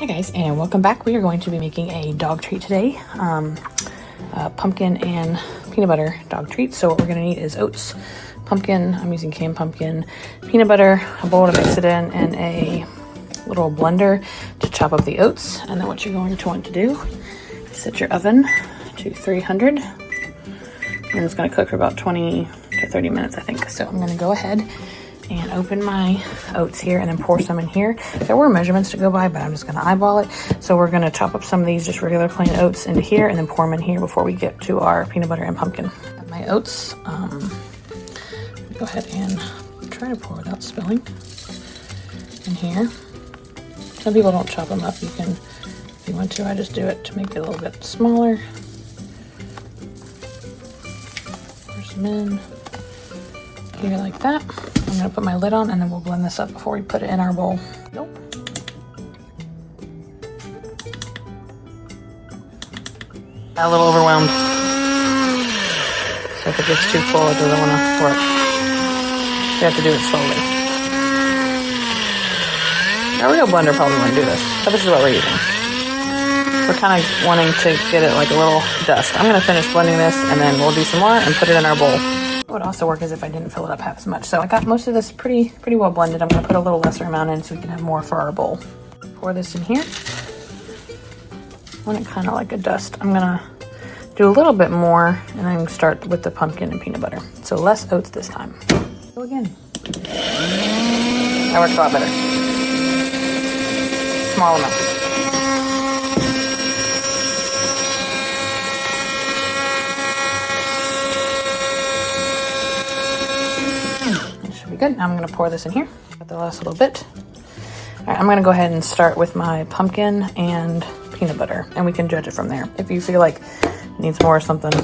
Hey guys, and welcome back. We are going to be making a dog treat today, pumpkin and peanut butter dog treat. So what we're going to need is oats, pumpkin, I'm using canned pumpkin, peanut butter, a bowl to mix it in, and a little blender to chop up the oats. And then what you're going to want to do is set your oven to 300, and it's going to cook for about 20 to 30 minutes, I think. So I'm going to go ahead and open my oats here and then pour some in here. There were measurements to go by, but I'm just going to eyeball it. So we're going to chop up some of these just regular plain oats into here and then pour them in here before we get to our peanut butter and pumpkin. My oats, go ahead and try to pour without spilling in here. Some people don't chop them up. You can, if you want to. I just do it to make it a little bit smaller. Pour some in here like that. I'm going to put my lid on and then we'll blend this up before we put it in our bowl. Nope. A little overwhelmed. So if it gets too full, it doesn't want to work. You have to do it slowly. A real blender probably wouldn't do this, but this is what we're using. We're kind of wanting to get it like a little dust. I'm going to finish blending this and then we'll do some more and put it in our bowl. What would also work is if I didn't fill it up half as much. So I got most of this pretty well blended. I'm going to put a little lesser amount in so we can have more for our bowl. Pour this in here. I want it kind of like a dust. I'm going to do a little bit more and then start with the pumpkin and peanut butter. So less oats this time. Go again. That works a lot better. Small amounts. Good. Now I'm going to pour this in here. Got the last little bit. All right, I'm going to go ahead and start with my pumpkin and peanut butter, and we can judge it from there. If you feel like it needs more or something, you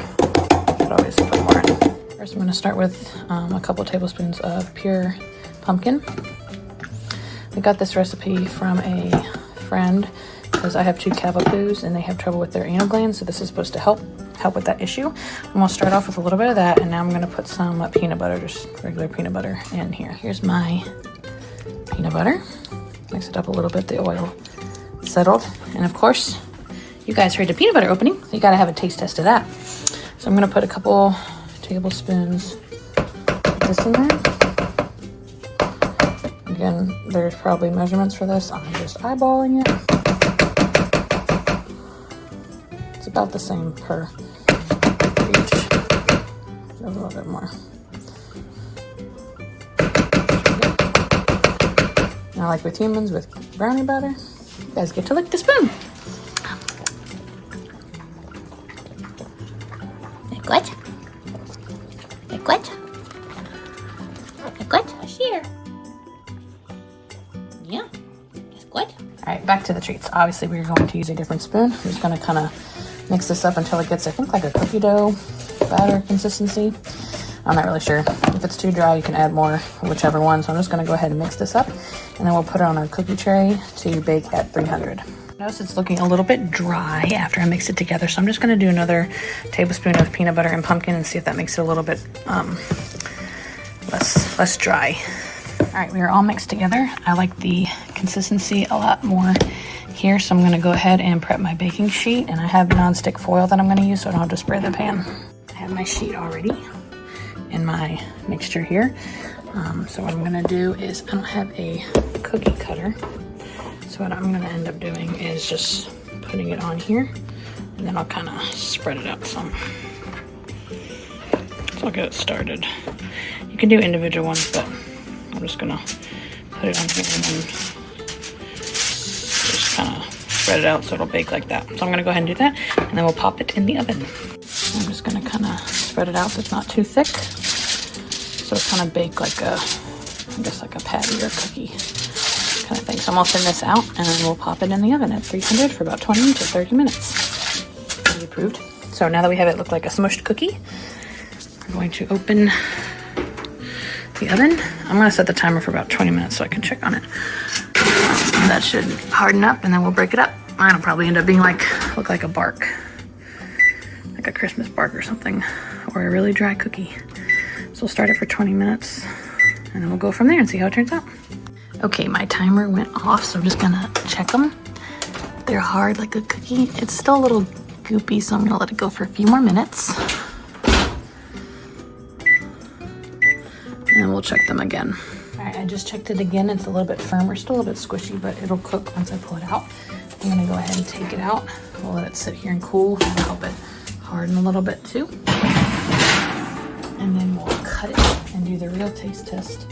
could always put more in. First, I'm going to start with a couple tablespoons of pure pumpkin. We got this recipe from a friend because I have 2 Cavapoos and they have trouble with their anal glands, so this is supposed to help with that issue. I'm gonna start off with a little bit of that, and now I'm gonna put some peanut butter, just regular peanut butter in here. Here's my peanut butter. Mix it up a little bit, the oil settled. And of course, you guys heard the peanut butter opening, so you gotta have a taste test of that. So I'm gonna put a couple tablespoons of this in there. Again, there's probably measurements for this. I'm just eyeballing it. It's about the same per each. A little bit more. Now, like with humans, with brownie batter, you guys get to lick the spoon. Like what? Like what? Like what? Here. Yeah. Like what? All right, back to the treats. Obviously, we're going to use a different spoon. I'm just going to kind of mix this up until it gets, I think, like a cookie dough batter consistency. I'm not really sure. If it's too dry, you can add more, whichever one. So I'm just going to go ahead and mix this up, and then we'll put it on our cookie tray to bake at 300. Notice it's looking a little bit dry after I mix it together, so I'm just going to do another tablespoon of peanut butter and pumpkin and see if that makes it a little bit less dry. All right, we are all mixed together. I like the consistency a lot more here, so I'm going to go ahead and prep my baking sheet, and I have non-stick foil that I'm going to use so I don't have to spray the pan. I have my sheet already in my mixture here. So what I'm going to do is, I don't have a cookie cutter, so what I'm going to end up doing is just putting it on here, and then I'll kind of spread it out some. So I'll get it started. You can do individual ones, but I'm just going to put it on here and then just kind of spread it out so it'll bake like that. So I'm going to go ahead and do that, and then we'll pop it in the oven. I'm just going to kind of spread it out so it's not too thick. So it's kind of bake like a, I guess like a patty or cookie kind of thing. So I'm going to thin this out, and then we'll pop it in the oven at 300 for about 20 to 30 minutes. Pretty approved. So now that we have it look like a smushed cookie, we're going to open the oven. I'm going to set the timer for about 20 minutes so I can check on it. That should harden up, and then we'll break it up. It'll probably end up being like, look like a bark, like a Christmas bark or something, or a really dry cookie. So we'll start it for 20 minutes, and then we'll go from there and see how it turns out. Okay, my timer went off, so I'm just gonna check them. they're hard like a cookie. It's still a little goopy, so I'm gonna let it go for a few more minutes. And then we'll check them again. All right, I just checked it again. It's a little bit firmer, still a little bit squishy, but it'll cook once I pull it out. I'm gonna go ahead and take it out. We'll let it sit here and cool. That'll help it harden a little bit too. And then we'll cut it and do the real taste test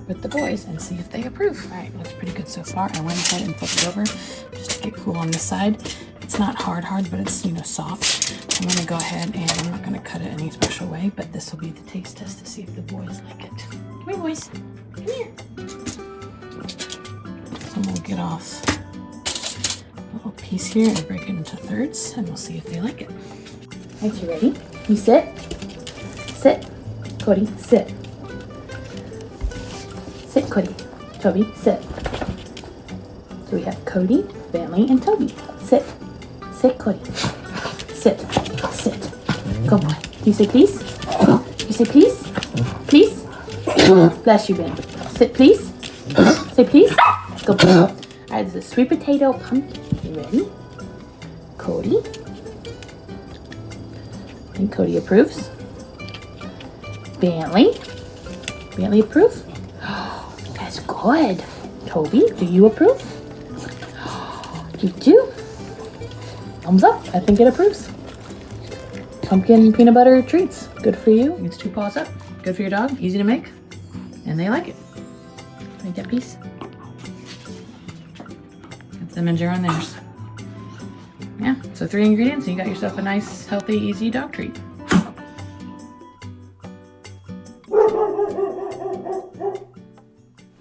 with the boys and see if they approve. All right, looks pretty good so far. I went ahead and flipped it over just to get cool on this side. It's not hard, but it's, you know, soft. I'm gonna go ahead and I'm not gonna cut it any special way, but this will be the taste test to see if the boys like it. Come here, boys. Come here. So we'll get off a little piece here and break it into thirds, and we'll see if they like it. All right, you ready? You sit. Sit. Cody, sit. Sit, Cody. Toby, sit. So we have Cody, Bentley, and Toby. Sit. Sit, Cody. Sit. Sit. Good boy. You say please? You say please? Please? Bless you, Ben. Sit, please. Say please. Good boy. All right, this is sweet potato pumpkin. You ready? Cody. And Cody approves. Bentley. Bentley approves. That's good. Toby, do you approve? You do? Thumbs up. I think it approves. Pumpkin peanut butter treats. Good for you. It's 2 paws up. Good for your dog. Easy to make. And they like it. Make that piece. That's them enjoying theirs. Yeah, so 3 ingredients and you got yourself a nice, healthy, easy dog treat.